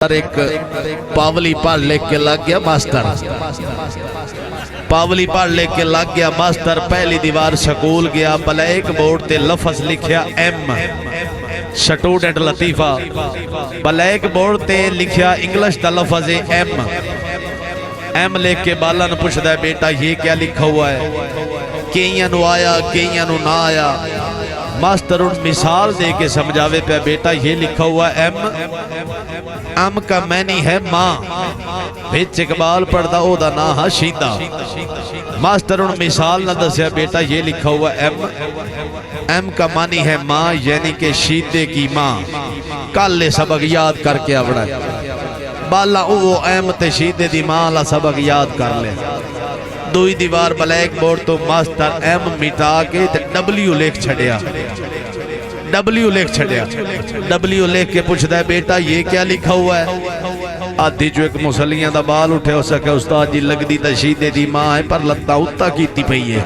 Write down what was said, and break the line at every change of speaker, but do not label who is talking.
एक पावली पढ़ लेके के लग गया मास्टर। पावली पढ़ लेके के लग गया मास्टर। पहली दीवार स्कूल गया, ब्लैक बोर्ड ते लफज लिखिया एम, स्टूडेंट लतीफा। ब्लैक बोर्ड ते लिखिया इंग्लिश का लफज है एम। एम लिख के बाला ने पूछता है बेटा ये क्या लिखा हुआ है? कईयां नू आया कईयां नू ना आया। मास्टर उन मिसाल दे के समझावे पे बेटा ये लिखा हुआ एम, एम का मैनी है मां। बिच इकबाल पढ़दा ओदा ना है शीदा। मास्टर उन मिसाल ना दसिया बेटा ये लिखा हुआ एम, एम का मानी है मां यानी के शीदे की मां। कल ये सबक याद करके आवड़ा बाला वो एम ते शीदे दी मां ला सबक याद कर ले। दुई दीवार ब्लैक बोर्ड तो मास्टर एम मिटा के डब्ल्यू लिख छड़िया। डब्ल्यू लिख छड़िया। डब्ल्यू लिख के पूछता है बेटा ये क्या लिखा हुआ है? आधी जो एक मुसलियां दा बाल उठे हो सके उस्ताद जी लगदी तो शीदे दी मां है पर लत्ता उत्ता कीती पई है।